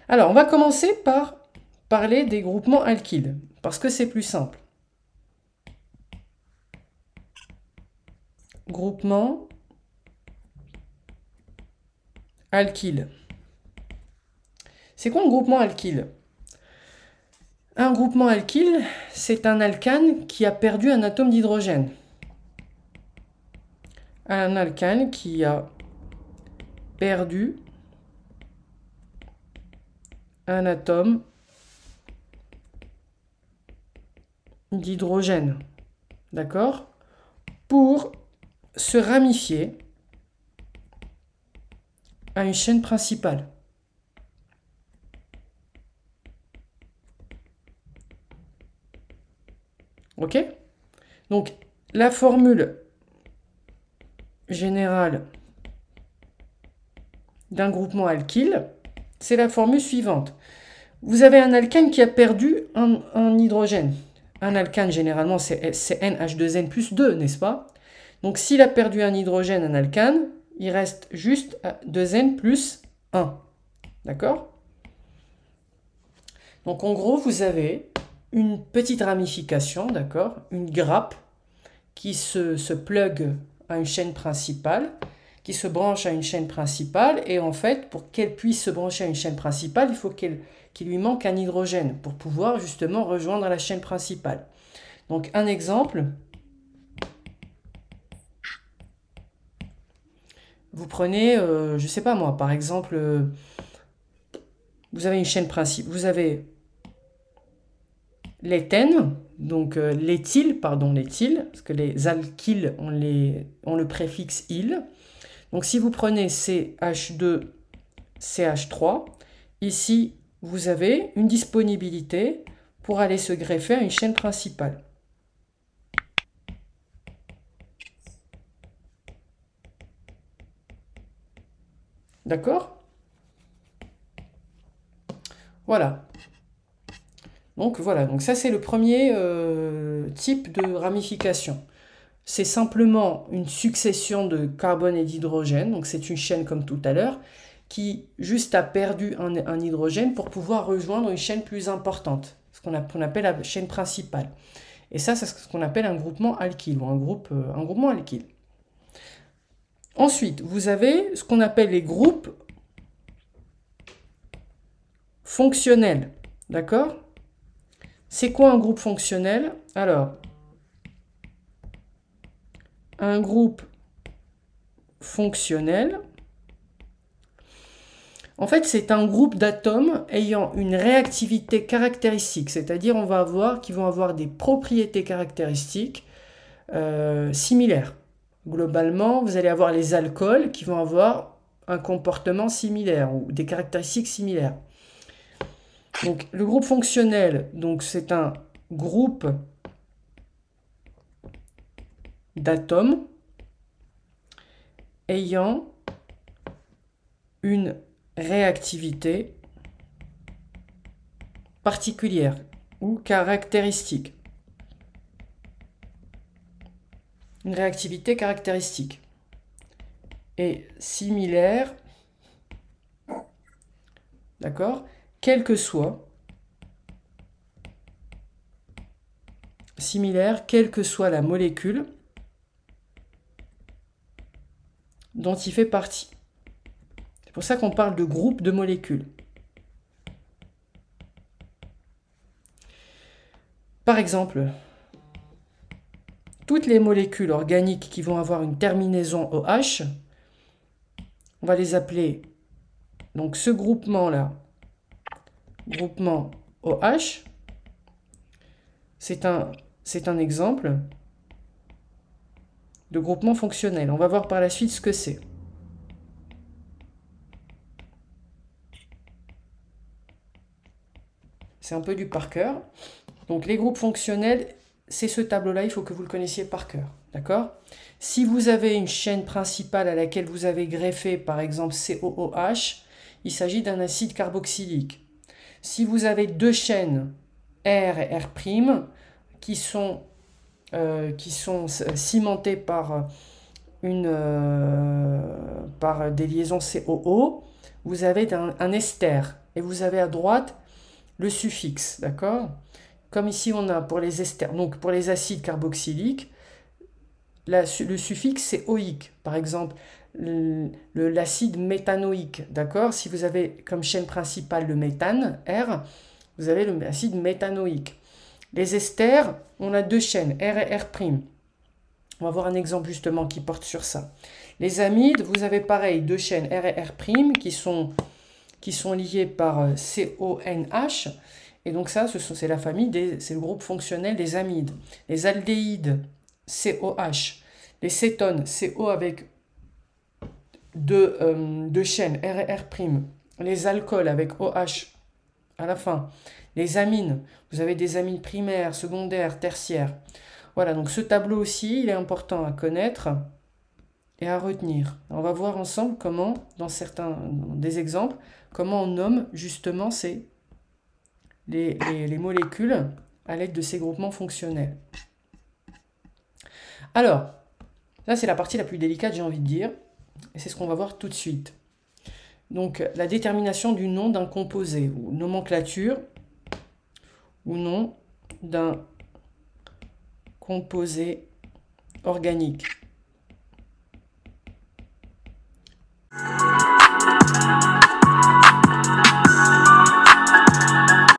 Alors, on va commencer par parler des groupements alkyles, parce que c'est plus simple. Groupement alkyle. C'est quoi un groupement alkyle? Un groupement alkyle, c'est un alkane qui a perdu un atome d'hydrogène. Un alkane qui a perdu un atome d'hydrogène. D'accord? Pour se ramifier à une chaîne principale. Ok? Donc, la formule générale d'un groupement alkyle, c'est la formule suivante. Vous avez un alkane qui a perdu un hydrogène. Un alkane, généralement, c'est NH2N plus 2, n'est-ce pas? Donc, s'il a perdu un hydrogène, un alkane, il reste juste 2N plus 1. D'accord? Donc, en gros, vous avez une petite ramification, d'accord? Une grappe qui se plug à une chaîne principale, qui se branche à une chaîne principale, et en fait, pour qu'elle puisse se brancher à une chaîne principale, il faut qu'il lui manque un hydrogène pour pouvoir justement rejoindre la chaîne principale. Donc, un exemple, vous prenez, je ne sais pas moi, par exemple, vous avez une chaîne principale, vous avez l'éthène, donc l'éthyle, parce que les alkyles ont le préfixe -yle. Donc si vous prenez CH2, CH3, ici vous avez une disponibilité pour aller se greffer à une chaîne principale. D'accord? Voilà. Donc voilà, donc ça c'est le premier type de ramification. C'est simplement une succession de carbone et d'hydrogène, donc c'est une chaîne comme tout à l'heure, qui juste a perdu un hydrogène pour pouvoir rejoindre une chaîne plus importante, ce qu'on appelle la chaîne principale. Et ça, c'est ce qu'on appelle un groupement alkyle, ou un groupement alkyle. Ensuite, vous avez ce qu'on appelle les groupes fonctionnels, d'accord? C'est quoi un groupe fonctionnel? Alors, un groupe fonctionnel, en fait, c'est un groupe d'atomes ayant une réactivité caractéristique, c'est-à-dire qu'ils vont avoir des propriétés caractéristiques similaires. Globalement, vous allez avoir les alcools qui vont avoir un comportement similaire ou des caractéristiques similaires. Donc, le groupe fonctionnel, donc c'est un groupe d'atomes ayant une réactivité particulière ou caractéristique. Une réactivité caractéristique. Et similaire, d'accord, quelle que soit la molécule dont il fait partie. C'est pour ça qu'on parle de groupe de molécules. Par exemple, toutes les molécules organiques qui vont avoir une terminaison OH, on va les appeler, donc ce groupement-là, groupement OH, c'est un exemple de groupement fonctionnel. On va voir par la suite ce que c'est. C'est un peu du par cœur. Donc les groupes fonctionnels, c'est ce tableau-là, il faut que vous le connaissiez par cœur. D'accord? Si vous avez une chaîne principale à laquelle vous avez greffé, par exemple COOH, il s'agit d'un acide carboxylique. Si vous avez deux chaînes R et R', qui sont cimentées par des liaisons COO, vous avez un ester, et vous avez à droite le suffixe, d'accord? Comme ici on a pour les esters, donc pour les acides carboxyliques, le suffixe c'est oïque. Par exemple, l'acide méthanoïque, d'accord? Si vous avez comme chaîne principale le méthane, R, vous avez l'acide méthanoïque. Les esters, on a deux chaînes, R et R'. On va voir un exemple justement qui porte sur ça. Les amides, vous avez pareil, deux chaînes R et R' qui sont liées par CONH. Et donc ça, c'est la famille, c'est le groupe fonctionnel des amides. Les aldéhydes, COH. Les cétones, CO avec deux chaînes, R et R'. Les alcools avec OH à la fin. Les amines, vous avez des amines primaires, secondaires, tertiaires. Voilà, donc ce tableau aussi, il est important à connaître et à retenir. On va voir ensemble comment, dans des exemples, comment on nomme justement les molécules à l'aide de ces groupements fonctionnels. Alors, là c'est la partie la plus délicate, j'ai envie de dire, et c'est ce qu'on va voir tout de suite. Donc, la détermination du nom d'un composé, ou nomenclature, ou nom d'un composé organique.